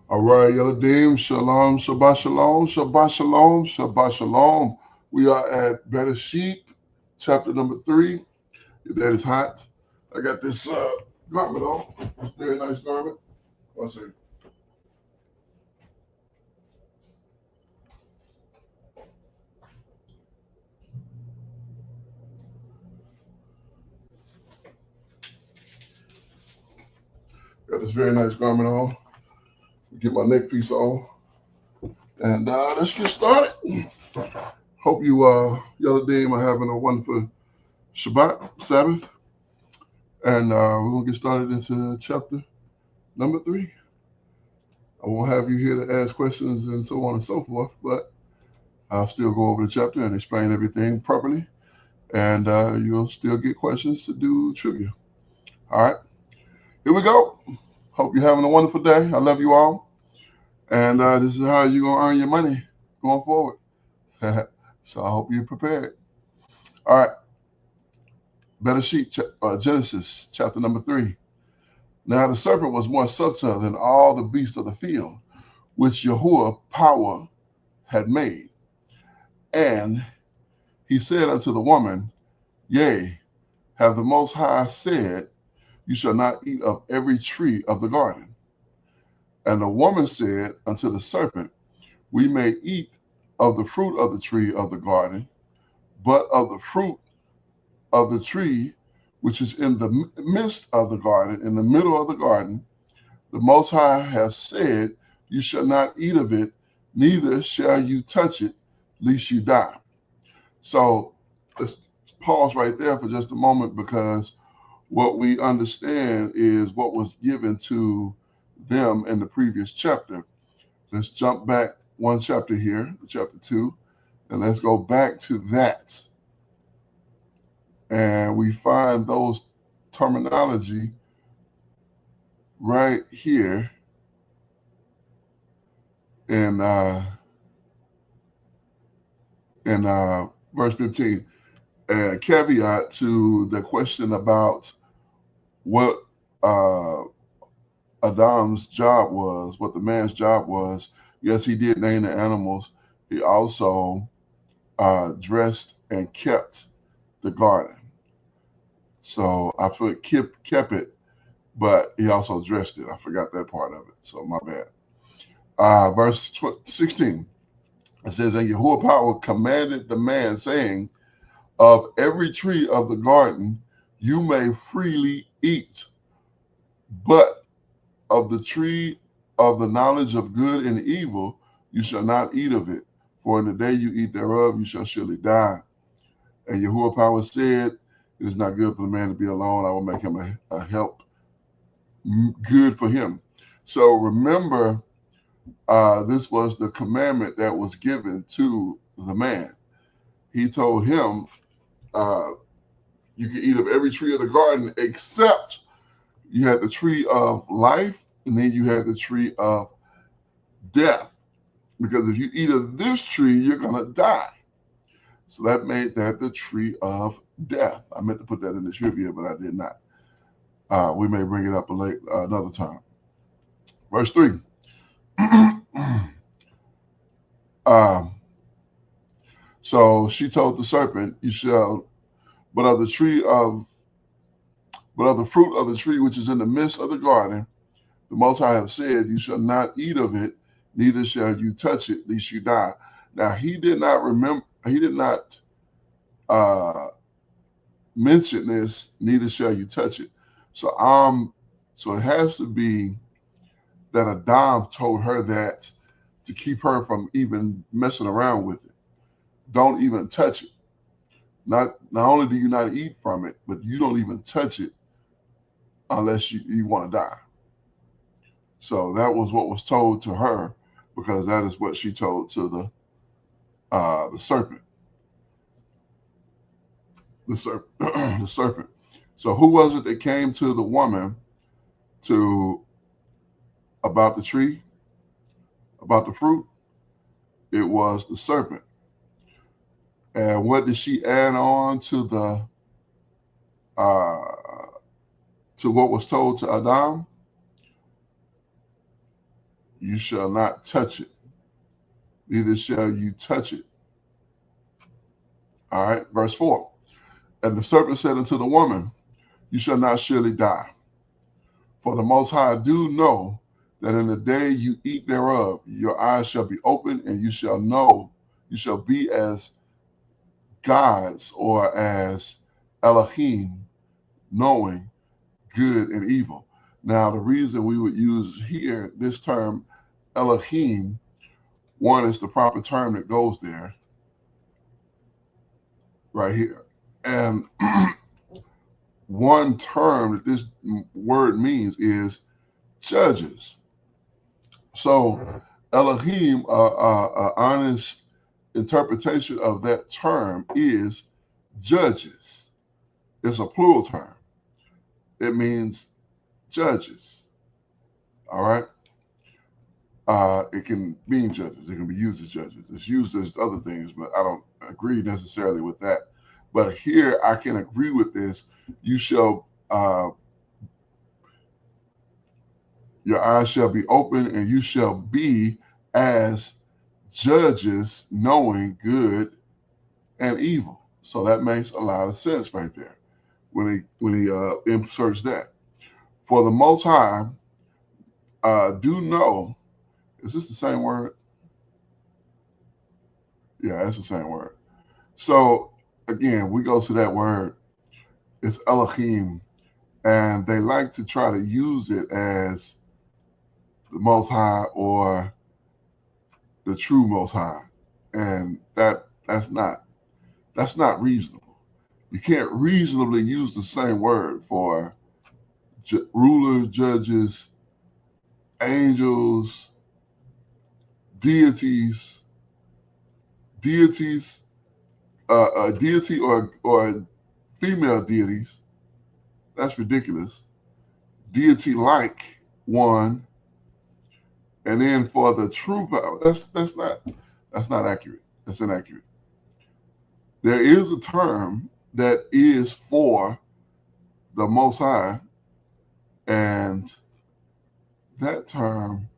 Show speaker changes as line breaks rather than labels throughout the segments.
All right, Yeladim, Shalom, Shabbat Shalom, Shabbat Shalom, Shabbat Shalom. We are at Better Sheep, chapter number 3. Your dad is hot. I got this garment on. It's a very nice garment. One second. Got this very nice garment on. Get my neck piece on. And let's get started. Hope you, Yeladim, are having a wonderful Shabbat, Sabbath. And we're going to get started into chapter number 3. I won't have you here to ask questions and so on and so forth, but I'll still go over the chapter and explain everything properly, and you'll still get questions to do trivia. All right, here we go. Hope you're having a wonderful day. I love you all, and this is how you're gonna earn your money going forward. So I hope you're prepared. All right, Better Sheep, Genesis chapter number 3. Now the serpent was more subtle than all the beasts of the field, which Yahuwah power had made, and he said unto the woman, Yea, have the Most High said, You shall not eat of every tree of the garden. And the woman said unto the serpent, We may eat of the fruit of the tree of the garden, but of the fruit of the tree which is in the midst of the garden, in the middle of the garden, the Most High hath said, You shall not eat of it, neither shall you touch it, lest you die. So let's pause right there for just a moment, because what we understand is what was given to them in the previous chapter. Let's jump back one chapter here, chapter 2, and let's go back to that. And we find those terminology right here in verse 15. A caveat to the question about what uh, Adam's job was, what the man's job was. Yes, he did name the animals. He also dressed and kept the garden. So I put kept it, but he also dressed it. I forgot that part of it. So my bad. Verse 16. It says, And Yahuwah power commanded the man, saying, Of every tree of the garden you may freely eat, but of the tree of the knowledge of good and evil you shall not eat of it, for in the day you eat thereof you shall surely die. And Yahuwah power said, It is not good for the man to be alone. I will make him a help good for him. So remember, this was the commandment that was given to the man. He told him, uh, you can eat of every tree of the garden except you had the tree of life, and then you had the tree of death. Because if you eat of this tree, you're going to die. So that made that the tree of death. I meant to put that in the trivia, but I did not. We may bring it up another time. Verse 3. um, so she told the serpent, You shall, but of the tree of, but of the fruit of the tree which is in the midst of the garden, the Most High have said, You shall not eat of it, neither shall you touch it, lest you die. Now he did not remember. He did not uh, mention this. Neither shall you touch it. So it has to be that Adam told her that to keep her from even messing around with it. Don't even touch it. Not only do you not eat from it, but you don't even touch it unless you want to die. So that was what was told to her, because that is what she told to the serpent. The serpent. So who was it that came to the woman to about the tree, about the fruit? It was the serpent. And what did she add on uh, to what was told to Adam? you shall not touch it, neither shall you touch it. All right, verse 4. And the serpent said unto the woman, you shall not surely die. For the Most High do know that in the day you eat thereof, your eyes shall be opened, and you shall know, you shall be as gods, or as Elohim, knowing good and evil. Now, the reason we would use here this term Elohim, one is the proper term that goes there, right here. And one term that this word means is judges. So Elohim, honest interpretation of that term is judges. It's a plural term. It means judges. All right. It can mean judges. It can be used as judges. It's used as other things, but I don't agree necessarily with that. But here I can agree with this. You shall, your eyes shall be open, and you shall be as judges, knowing good and evil. So that makes a lot of sense right there when he inserts that. For the Most High do know. Is this the same word? Yeah, that's the same word. So again, we go to that word. It's Elohim, and they like to try to use it as the Most High or the true Most High, and that's not reasonable. You can't reasonably use the same word for rulers, judges, angels, deities, deity or female deities. That's ridiculous. Deity like one, and then for the true power, that's not accurate. That's inaccurate. There is a term that is for the Most High, and that term,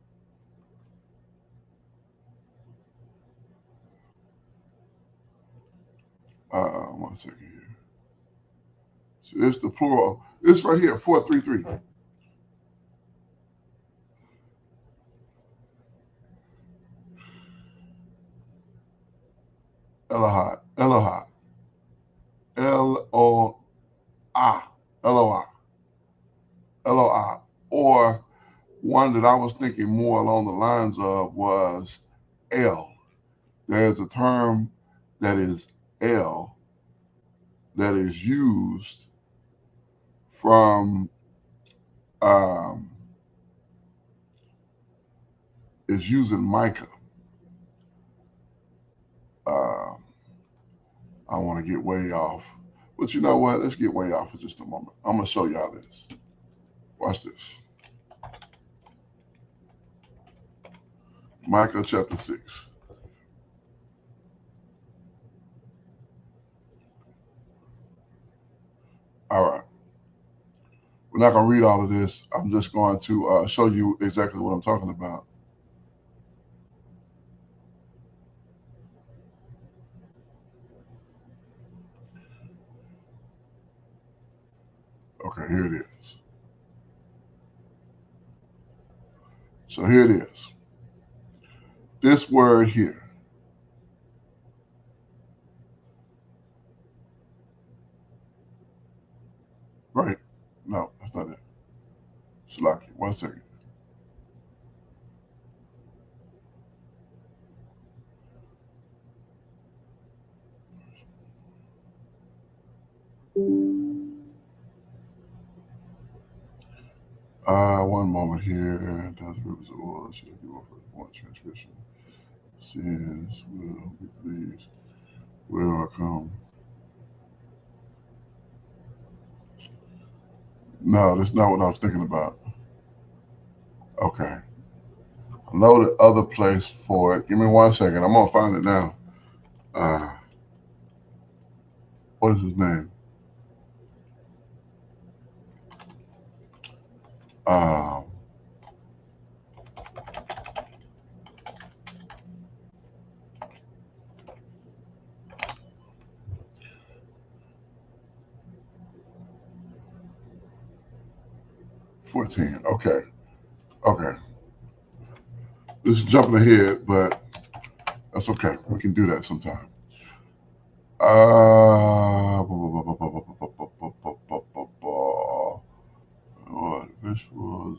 one second here. So it's the plural. It's right here, 433. Elohai, Elohai, L-O-I, Elohai, Elohai. Or one that I was thinking more along the lines of was El. There's a term that is El that is used from is used in Micah. I want to get way off, but you know what? Let's get way off for just a moment. I'm gonna show y'all this. Watch this. Micah chapter 6. All right. We're not going to read all of this. I'm just going to show you exactly what I'm talking about. Okay, here it is. So here it is. This word here. Right? No, that's not it. Slaki. 1 second. One moment here. Does rivers of oil should be offered one transgression? Sins will be pleased. Will come. No, that's not what I was thinking about. Okay. I know the other place for it. Give me 1 second. I'm gonna find it now. What is his name? 14. Okay. Okay. This is jumping ahead, but that's okay. We can do that sometime. What visuals?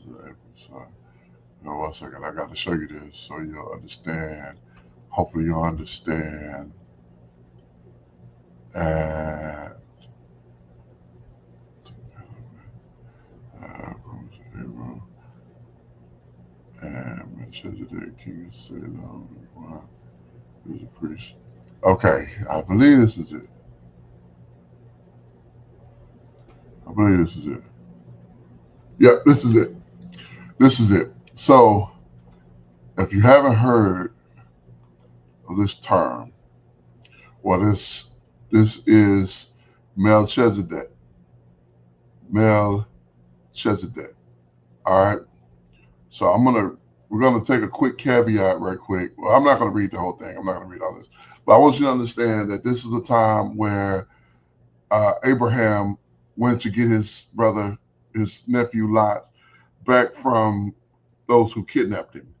No, 1 second. I got to show you this so you'll understand. Hopefully, you'll understand. And and Melchizedek, king of Salem, who's a priest. Okay, I believe this is it. I believe this is it. Yep, this is it. This is it. So, if you haven't heard of this term, well, this is Melchizedek. Melchizedek. All right. So we're gonna take a quick caveat right quick. Well, I'm not gonna read the whole thing. I'm not gonna read all this, but I want you to understand that this is a time where Abraham went to get his brother, his nephew Lot, back from those who kidnapped him,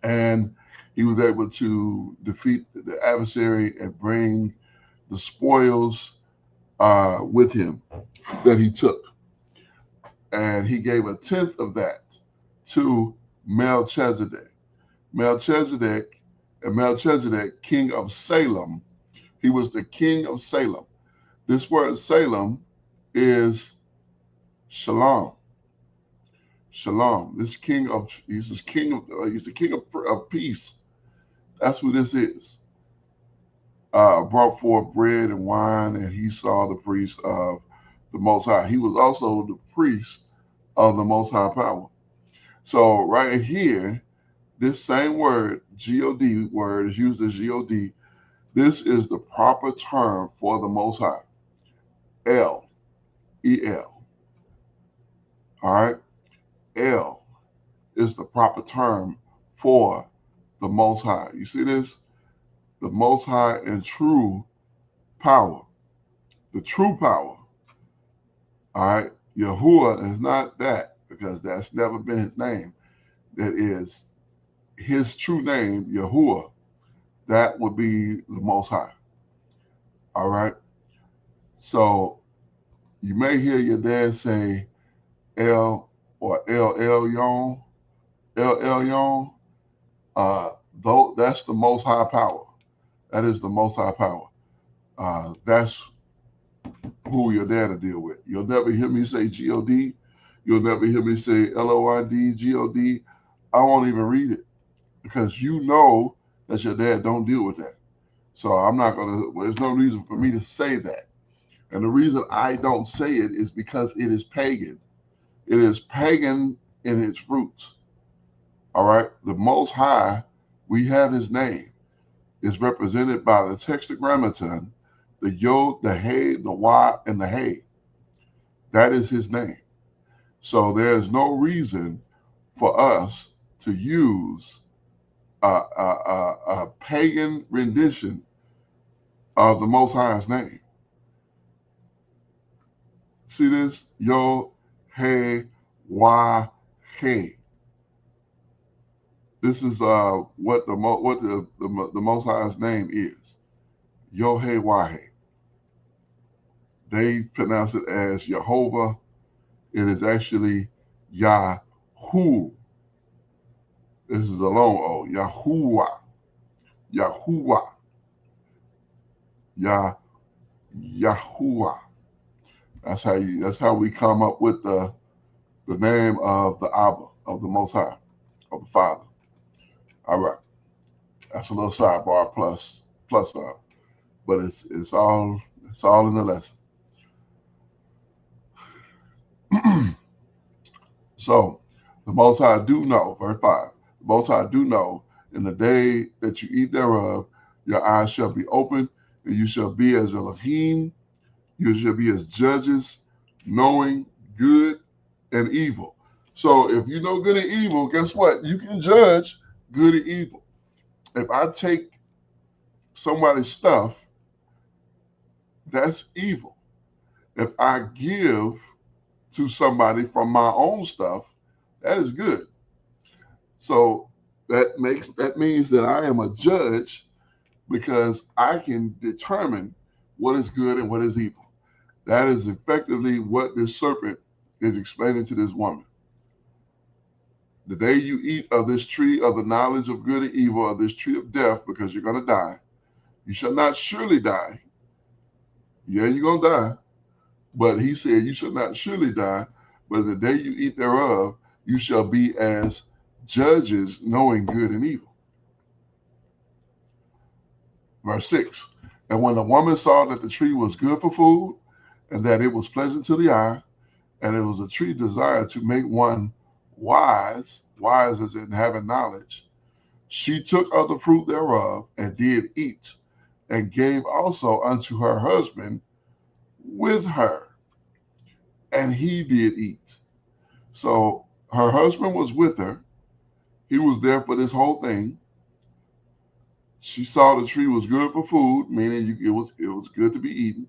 and he was able to defeat the adversary and bring the spoils with him that he took, and he gave a tenth of that to Melchizedek. Melchizedek, king of Salem, he was the king of Salem. This word Salem is Shalom. Shalom. He's the king of peace. That's who this is. Brought forth bread and wine, and he saw the priest of the Most High. He was also the priest of the Most High power. So right here, this same word, G-O-D word, is used as G-O-D. This is the proper term for the Most High. El, E-L. All right? El is the proper term for the Most High. You see this? The Most High and true power. The true power. All right? Yahuwah is not that, because that's never been his name. That is his true name, Yahuwah. That would be the Most High. All right? So you may hear your dad say El or El Elyon, El Elyon. Though that's the Most High power. That is the Most High power. That's who your dad will deal with. You'll never hear me say G-O-D. You'll never hear me say L-O-I-D, G-O-D. I won't even read it, because you know that your dad don't deal with that. So I'm not going to, there's no reason for me to say that. And the reason I don't say it is because it is pagan. It is pagan in its roots. All right? The Most High, we have his name, is represented by the tetragrammaton, the Yod, the He, the Wa, and the He. That is his name. So there's no reason for us to use a pagan rendition of the Most High's name. See this? Yod, He, Wa, He. This is what the Most High's name is. Yod, He, Wa, He. They pronounce it as Jehovah. It is actually Yahu. This is a long O. Yahuwah. Yahuwah. Yahuwah. That's how we come up with the name of the Abba, of the Most High, of the Father. All right. That's a little sidebar plus but it's all in the lesson. So the Most High do know, verse 5, the Most High do know, in the day that you eat thereof, your eyes shall be opened, and you shall be as Elohim, you shall be as judges, knowing good and evil. So if you know good and evil, guess what? You can judge good and evil. If I take somebody's stuff, that's evil. If I give to somebody from my own stuff, that is good. So that means that I am a judge because I can determine what is good and what is evil. That is effectively what this serpent is explaining to this woman. The day you eat of this tree of the knowledge of good and evil, of this tree of death, because you're going to die, you shall not surely die. Yeah, you're going to die. But he said, you shall not surely die, but the day you eat thereof, you shall be as judges, knowing good and evil. Verse 6. And when the woman saw that the tree was good for food, and that it was pleasant to the eye, and it was a tree desired to make one wise, wise as in having knowledge, she took of the fruit thereof, and did eat, and gave also unto her husband with her, and he did eat. So her husband was with her. He was there for this whole thing. She saw the tree was good for food, meaning it was good to be eaten.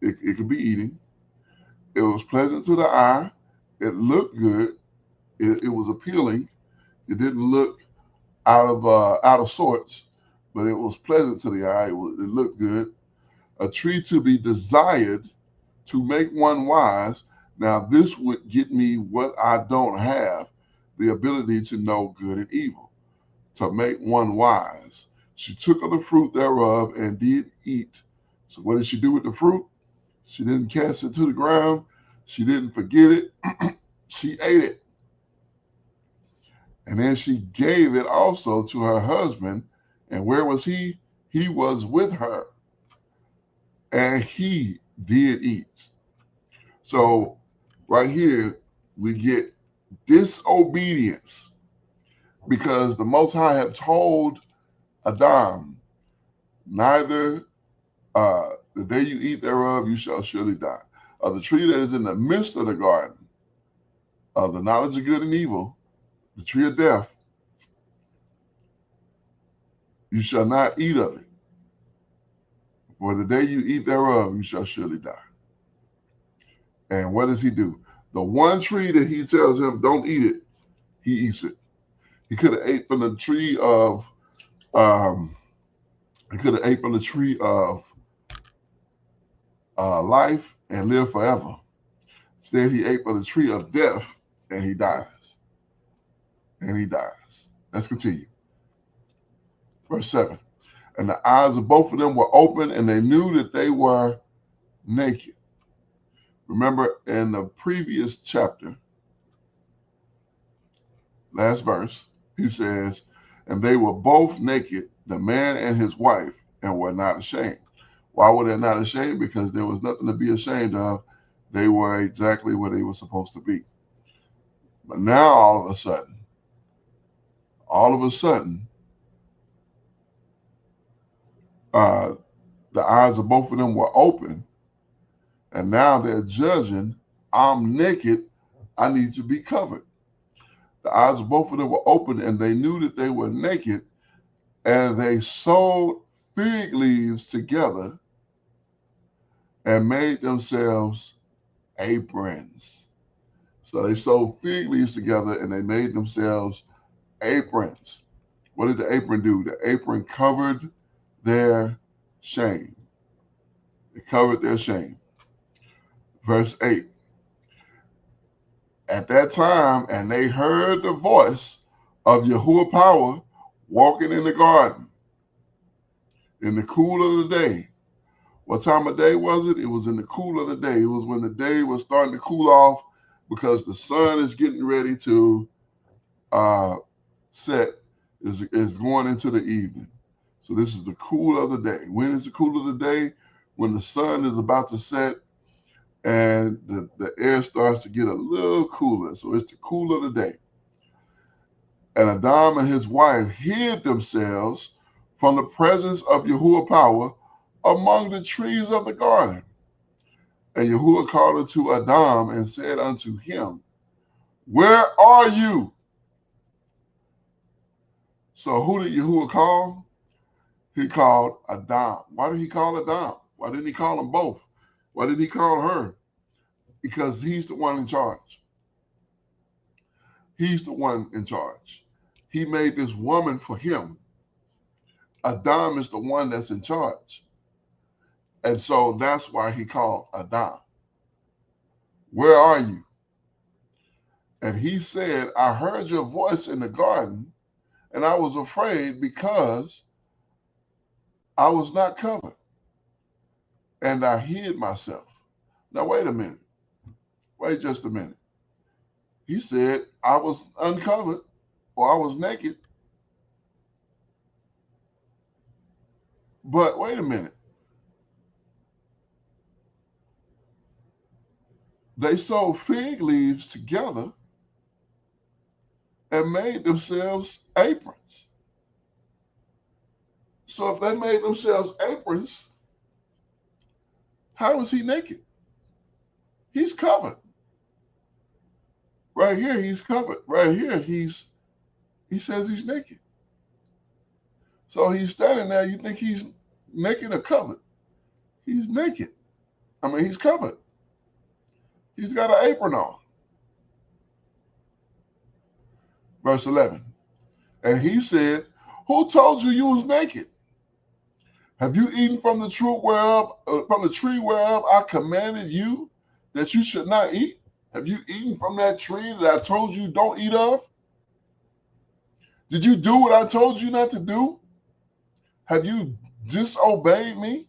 It could be eating. It was pleasant to the eye. It looked good. It was appealing. It didn't look out of sorts, but it was pleasant to the eye. It looked good. A tree to be desired to make one wise. Now this would get me what I don't have, the ability to know good and evil, to make one wise. She took of the fruit thereof and did eat. So what did she do with the fruit? She didn't cast it to the ground. She didn't forget it. She ate it. And then she gave it also to her husband. And where was he? He was with her. And he did eat. So right here, we get disobedience, because the Most High had told Adam, neither the day you eat thereof, you shall surely die. Of the tree that is in the midst of the garden, of the knowledge of good and evil, the tree of death, you shall not eat of it. For the day you eat thereof, you shall surely die. And what does he do? The one tree that he tells him, don't eat it, he eats it. He could have ate from the tree of, life and live forever. Instead, he ate from the tree of death, and he dies. And he dies. Let's continue. Verse 7. And the eyes of both of them were open, and they knew that they were naked. Remember in the previous chapter, last verse, he says, and they were both naked, the man and his wife, and were not ashamed. Why were they not ashamed? Because there was nothing to be ashamed of. They were exactly where they were supposed to be. But now all of a sudden, the eyes of both of them were open, and now they're judging, I'm naked, I need to be covered. The eyes of both of them were open, and they knew that they were naked, and they sewed fig leaves together and made themselves aprons. So they sewed fig leaves together and they made themselves aprons. What did the apron do? The apron covered their shame. It covered their shame. Verse 8. At that time, and they heard the voice of Yahuwah power walking in the garden in the cool of the day. What time of day was it? It was in the cool of the day. It was when the day was starting to cool off, because the sun is getting ready to set, is going into the evening. So this is the cool of the day. When is the cool of the day? When the sun is about to set and the air starts to get a little cooler. So it's the cool of the day. And Adam and his wife hid themselves from the presence of Yahuwah power among the trees of the garden. And Yahuwah called unto Adam and said unto him, where are you? So who did Yahuwah call? He called Adam. Why did he call Adam? Why didn't he call them both? Why didn't he call her? because he's the one in charge. He's the one in charge. He made this woman for him. Adam is the one that's in charge. And so that's why he called Adam. Where are you? And he said, I heard your voice in the garden, and I was afraid because I was not covered, and I hid myself. Now, wait a minute. Wait just a minute. He said, I was uncovered or I was naked. But wait a minute. They sewed fig leaves together and made themselves aprons. So if they made themselves aprons, how is he naked? He's covered. Right here, he's covered. Right here, he says he's naked. So he's standing there, you think he's naked or covered? He's naked. I mean, he's covered. He's got an apron on. Verse 11. And he said, who told you you was naked? Have you eaten from the tree whereof I commanded you that you should not eat? Have you eaten from that tree that I told you don't eat of? Did you do what I told you not to do? Have you disobeyed me?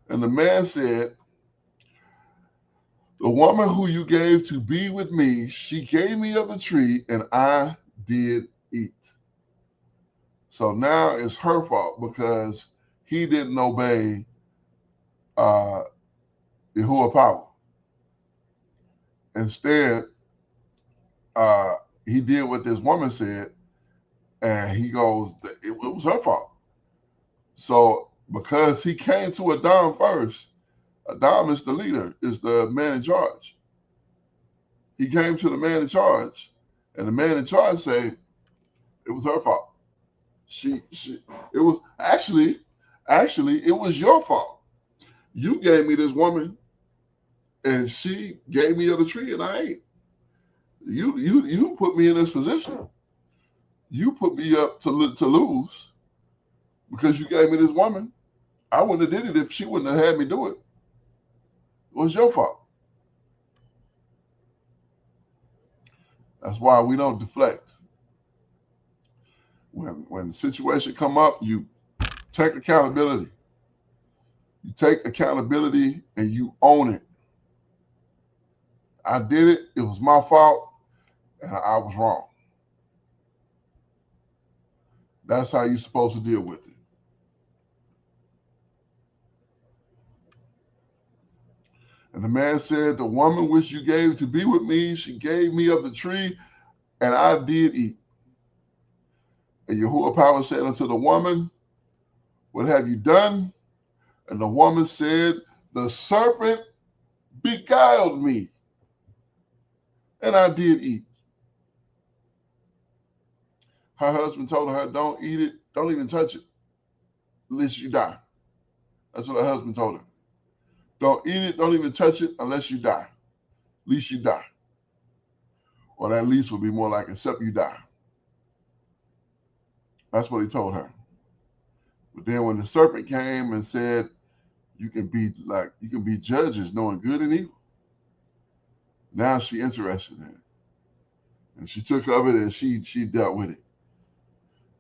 And the man said, the woman who you gave to be with me, she gave me of the tree, and I did eat. So now it's her fault because he didn't obey Yahuwah power. Instead, he did what this woman said, and he goes, it was her fault. So because he came to Adam first, Adam is the leader, is the man in charge. He came to the man in charge, and the man in charge said it was her fault. It was actually it was your fault. You gave me this woman, and she gave me of the tree, and I ate. You put me in this position. You put me up to lose because you gave me this woman. I wouldn't have did it if she wouldn't have had me do it. It was your fault. That's why we don't deflect. When the situation come up, you take accountability. You take accountability and you own it. I did it. It was my fault, and I was wrong. That's how you're supposed to deal with it. And the man said, the woman which you gave to be with me, she gave me of the tree, and I did eat. And Yahuwah power said unto the woman, what have you done? And the woman said, the serpent beguiled me, and I did eat. Her husband told her, don't eat it, don't even touch it, unless you die. That's what her husband told her. Don't eat it, don't even touch it unless you die. At least you die. Or that least would be more like, except you die. That's what he told her. But then when the serpent came and said, you can be judges knowing good and evil. Now she's interested in it. And she took of it and she dealt with it.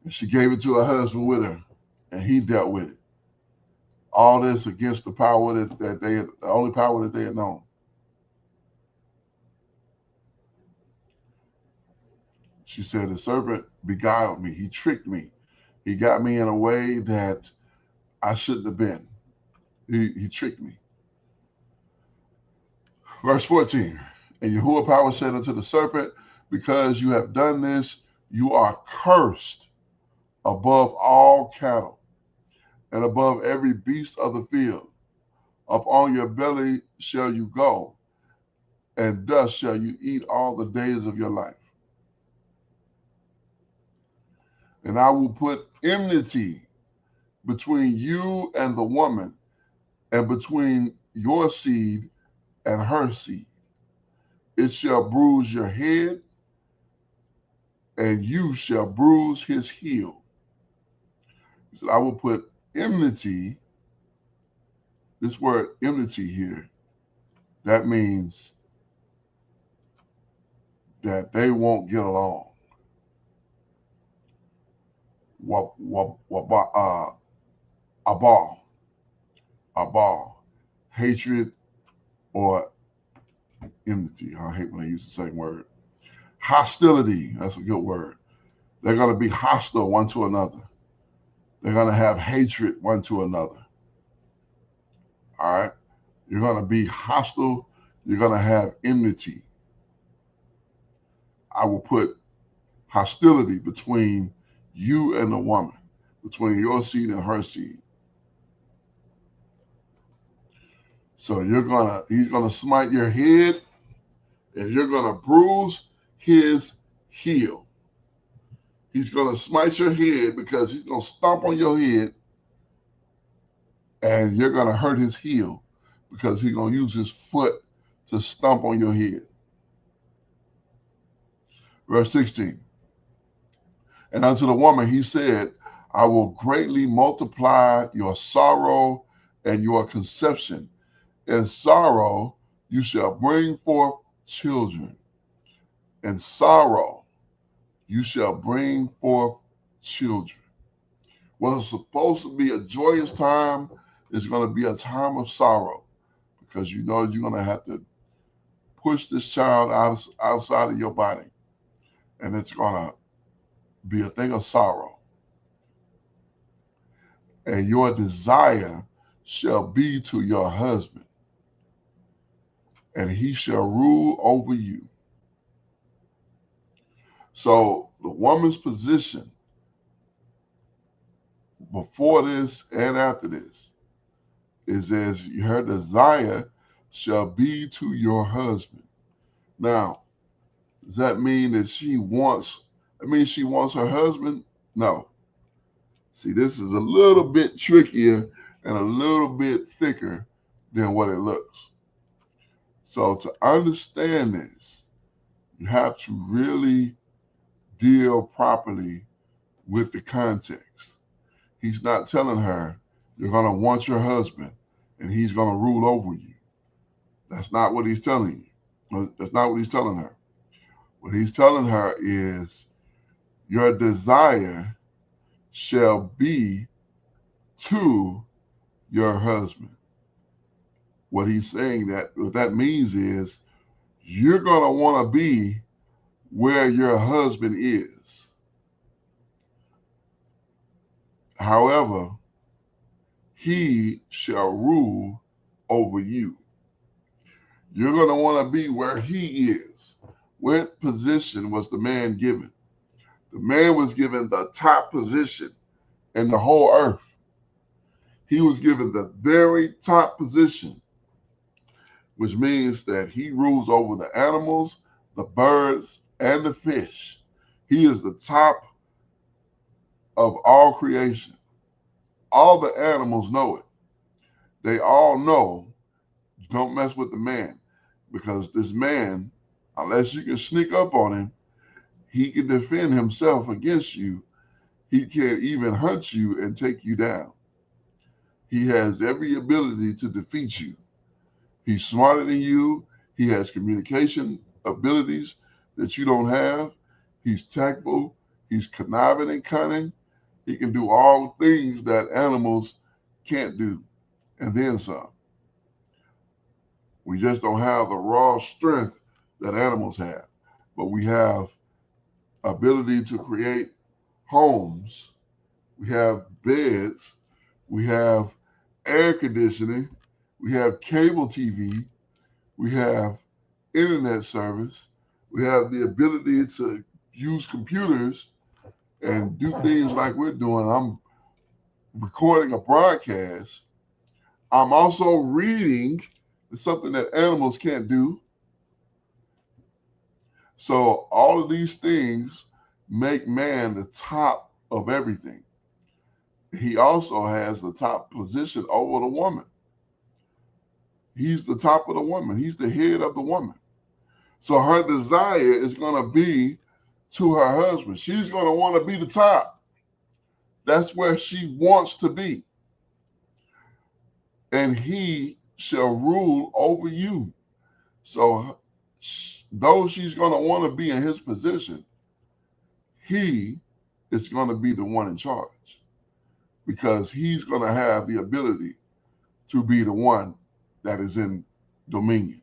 And she gave it to her husband with her, and he dealt with it. All this against the power that they had, the only power that they had known. She said, the serpent beguiled me. He tricked me. He got me in a way that I shouldn't have been. He tricked me. Verse 14, and Yahuwah power said unto the serpent, because you have done this, you are cursed above all cattle and above every beast of the field. Upon your belly shall you go, and dust shall you eat all the days of your life. And I will put enmity between you and the woman, and between your seed and her seed. It shall bruise your head, and you shall bruise his heel. He said, I will put enmity, this word enmity here, that means that they won't get along. Abal, hatred or enmity. I hate when they use the same word. Hostility, that's a good word. They're going to be hostile one to another. They're going to have hatred one to another. All right? You're going to be hostile. You're going to have enmity. I will put hostility between you and the woman, between your seed and her seed. So he's gonna smite your head, and you're gonna bruise his heel. He's gonna smite your head because he's gonna stomp on your head, and you're gonna hurt his heel because he's gonna use his foot to stomp on your head. Verse 16. And unto the woman he said, I will greatly multiply your sorrow and your conception. In sorrow you shall bring forth children. In sorrow you shall bring forth children. What's supposed to be a joyous time is going to be a time of sorrow, because you know you're going to have to push this child outside of your body, and it's going to be a thing of sorrow. And your desire shall be to your husband, and he shall rule over you. So the woman's position before this and after this is as her desire shall be to your husband. Now, does that mean that she wants her husband? No. See, this is a little bit trickier and a little bit thicker than what it looks. So to understand this, you have to really deal properly with the context. He's not telling her you're going to want your husband and he's going to rule over you. That's not what he's telling you. That's not what he's telling her. What he's telling her is your desire shall be to your husband. What that means is you're going to want to be where your husband is. However, he shall rule over you. You're going to want to be where he is. What position was the man given? The man was given the top position in the whole earth. He was given the very top position, which means that he rules over the animals, the birds, and the fish. He is the top of all creation. All the animals know it. They all know, don't mess with the man, because this man, unless you can sneak up on him, he can defend himself against you. He can't even hunt you and take you down. He has every ability to defeat you. He's smarter than you. He has communication abilities that you don't have. He's tactful. He's conniving and cunning. He can do all things that animals can't do, and then some. We just don't have the raw strength that animals have, but we have ability to create homes. We have beds. We have air conditioning. We have cable TV. We have internet service. We have the ability to use computers and do things like we're doing. I'm recording a broadcast. I'm also reading. It's something that animals can't do. So all of these things make man the top of everything. He also has the top position over the woman. He's the top of the woman. He's the head of the woman. So her desire is going to be to her husband. She's going to want to be the top. That's where she wants to be. And he shall rule over you. So though she's going to want to be in his position, he is going to be the one in charge, because he's going to have the ability to be the one that is in dominion.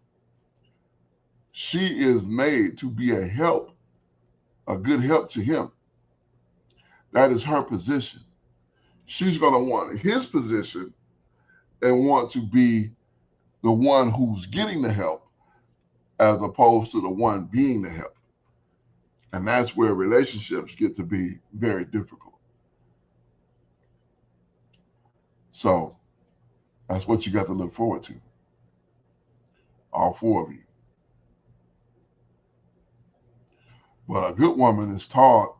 She is made to be a help, a good help to him. That is her position. She's going to want his position and want to be the one who's getting the help as opposed to the one being the help. And that's where relationships get to be very difficult. So that's what you got to look forward to. All four of you. But a good woman is taught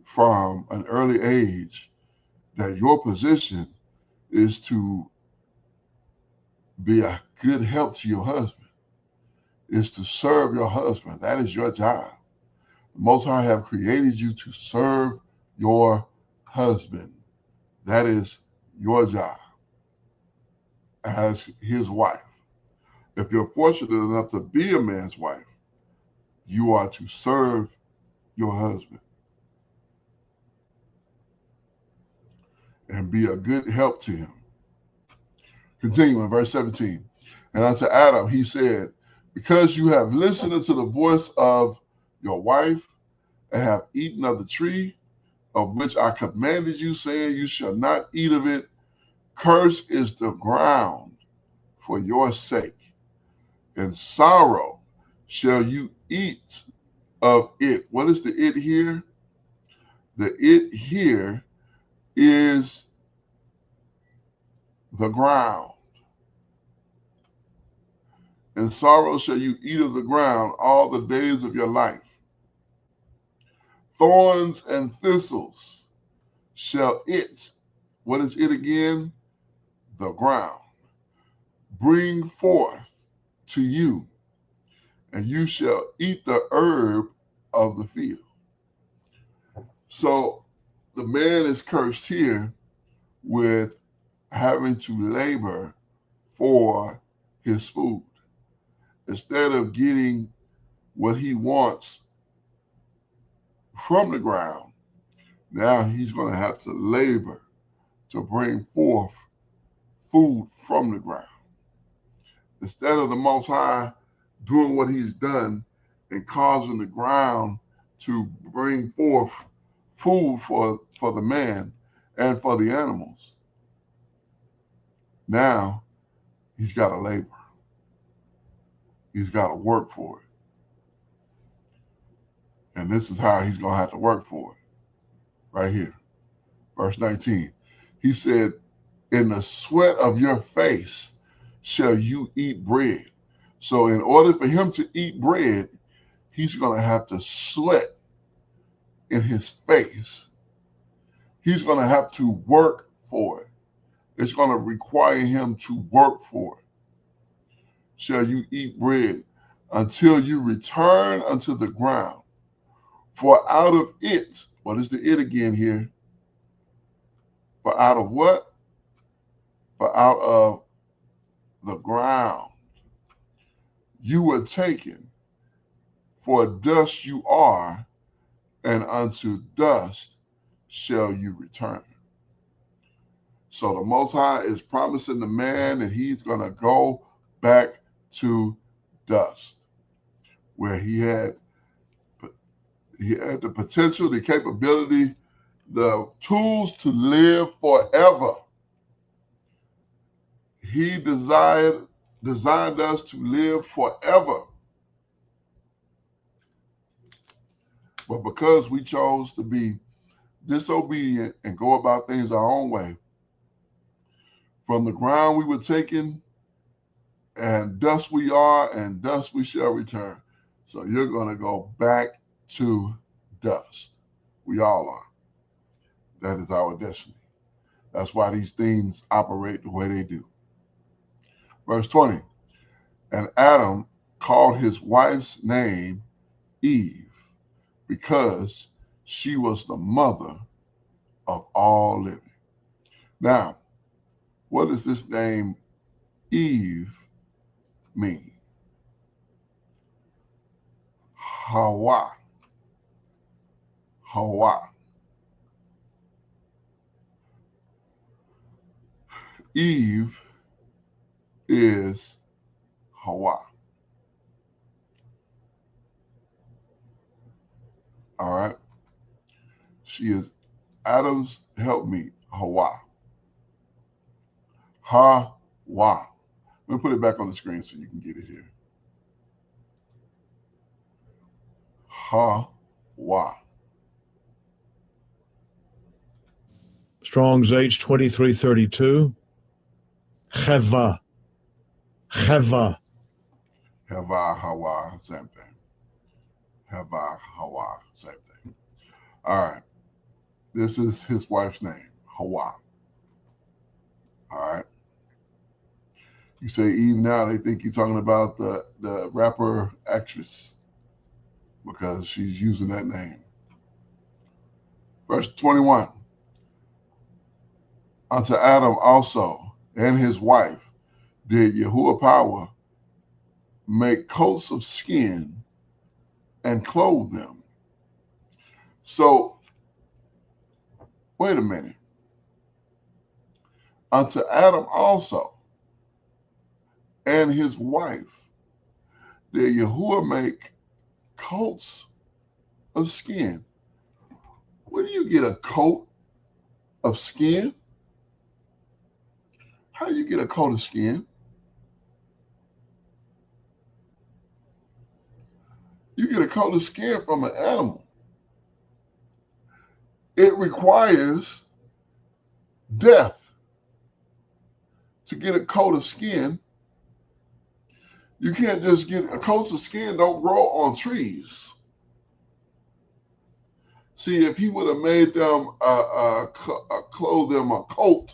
from an early age that your position is to be a good help to your husband, is to serve your husband. That is your job. The Most High have created you to serve your husband. That is your job as his wife. If you're fortunate enough to be a man's wife, you are to serve your husband and be a good help to him. Continuing, verse 17. And unto Adam he said, because you have listened unto the voice of your wife, and have eaten of the tree of which I commanded you, saying, you shall not eat of it, cursed is the ground for your sake. In sorrow shall you eat of it. What is the it here? The it here is the ground. In sorrow shall you eat of the ground all the days of your life. Thorns and thistles shall it, what is it again? The ground. Bring forth to you, and you shall eat the herb of the field. So the man is cursed here with having to labor for his food. Instead of getting what he wants from the ground, now he's going to have to labor to bring forth food from the ground. Instead of the Most High doing what he's done and causing the ground to bring forth food for the man and for the animals, now he's got to labor. He's got to work for it. And this is how he's going to have to work for it. Right here. Verse 19. He said, in the sweat of your face shall you eat bread. So in order for him to eat bread, he's going to have to sweat in his face. He's going to have to work for it. It's going to require him to work for it. Shall you eat bread until you return unto the ground. For out of it, what is the it again here? For out of what? For out of the ground you were taken, for dust you are, and unto dust shall you return. So the Most High is promising the man that he's going to go back to dust, where he had the potential, the capability, the tools to live forever. He designed us to live forever. But because we chose to be disobedient and go about things our own way, from the ground we were taken, and dust we are, and dust we shall return. So you're going to go back to dust. We all are. That is our destiny. That's why these things operate the way they do. Verse 20. And Adam called his wife's name Eve because she was the mother of all living. Now, what does this name Eve mean? Hawa. Hawa. Eve is Hawa. All right. She is Adam's helpmeet, Hawa. Hawa. Let me put it back on the screen so you can get it here. Hawa.
Strong's H2332. Cheva. Cheva.
Hava, Hawa, same thing. Hava, Hawa, same thing. All right. This is his wife's name, Hawa. All right. You say Eve now, they think you're talking about the rapper actress because she's using that name. Verse 21. Unto Adam also and his wife did Yahuwah power make coats of skin and clothe them. So, wait a minute. Unto Adam also and his wife did Yahuwah make coats of skin. Where do you get a coat of skin? How do you get a coat of skin? You get a coat of skin from an animal. It requires death to get a coat of skin. You can't just get a coat of skin, don't grow on trees. See, if he would have made them clothe them a coat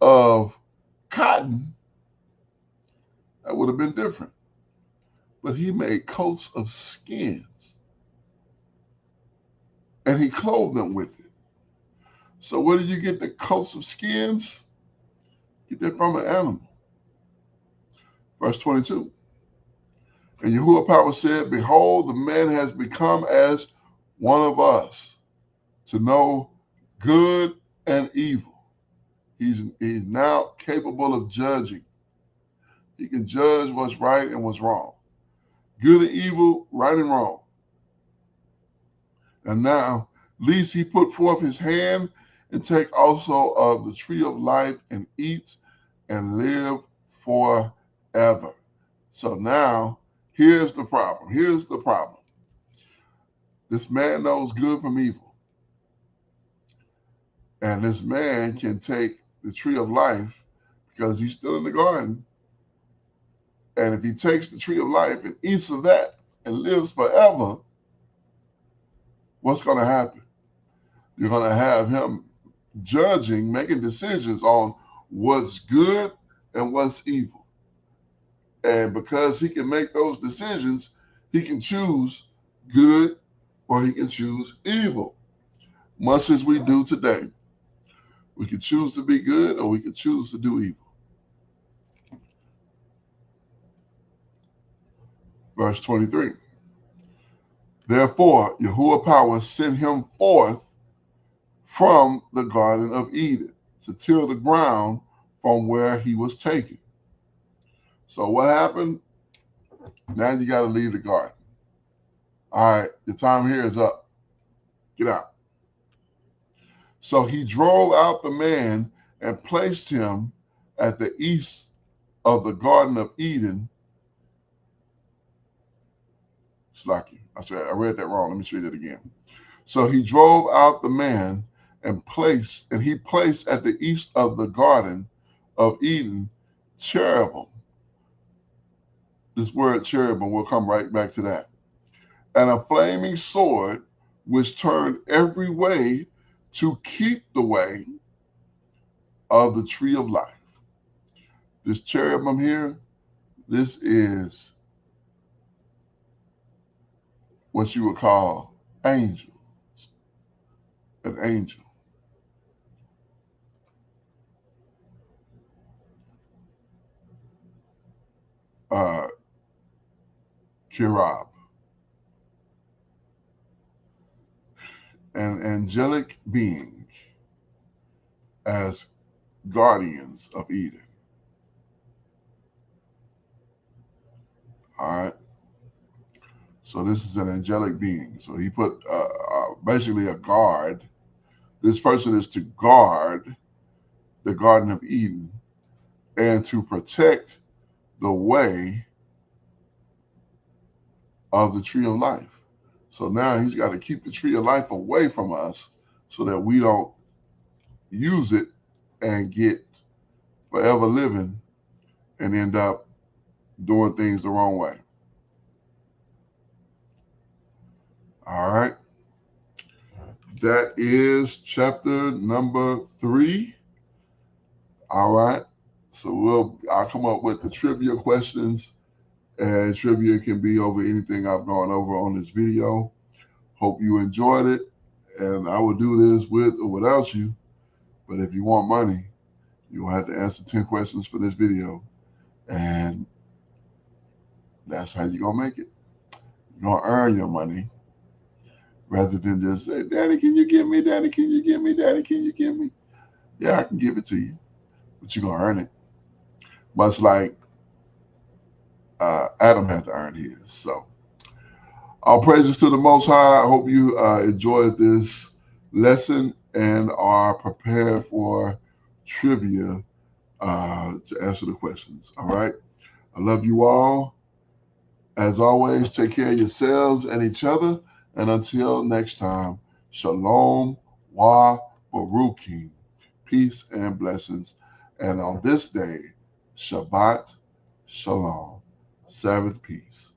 of cotton, that would have been different. But he made coats of skins and he clothed them with it. So where did you get the coats of skins? Get that from an animal. Verse 22. And Yahuwah power said, behold, the man has become as one of us to know good and evil. He's now capable of judging. He can judge what's right and what's wrong. Good and evil, right and wrong. And now, lest he put forth his hand and take also of the tree of life and eat and live forever. So now, here's the problem. Here's the problem. This man knows good from evil. And this man can take the tree of life because he's still in the garden. And if he takes the tree of life and eats of that and lives forever, what's going to happen? You're going to have him judging, making decisions on what's good and what's evil. And because he can make those decisions, he can choose good or he can choose evil, much as we do today. We can choose to be good or we can choose to do evil. Verse 23. Therefore, Yahuwah power sent him forth from the Garden of Eden to till the ground from where he was taken. So what happened? Now you got to leave the garden. All right, your time here is up. Get out. So he drove out the man and placed him at the east of the Garden of Eden. Slacky. I read that wrong. Let me say that again. So he drove out the man and he placed at the east of the Garden of Eden cherubim. This word cherubim, we'll come right back to that. And a flaming sword which turned every way to keep the way of the tree of life. This cherubim here, This is what you would call angel, an angel. Kirab, an angelic being as guardians of Eden. All right. So this is an angelic being. So he put basically a guard. This person is to guard the Garden of Eden and to protect the way of the tree of life. So now he's got to keep the tree of life away from us so that we don't use it and get forever living and end up doing things the wrong way. All right. That is chapter number 3. All right. So I'll come up with the trivia questions, and trivia can be over anything I've gone over on this video. Hope you enjoyed it, and I will do this with or without you. But if you want money, you'll have to answer 10 questions for this video, and that's how you're gonna make it. You're gonna earn your money rather than just say, "Daddy, can you give me? Daddy, can you give me? Daddy, can you give me?" Yeah, I can give it to you, but you're gonna earn it. Much like Adam had to earn his. So, all praises to the Most High. I hope you enjoyed this lesson and are prepared for trivia to answer the questions. All right. I love you all. As always, take care of yourselves and each other. And until next time, Shalom Wa Baruchim. Peace and blessings. And on this day, Shabbat Shalom. Sabbath peace.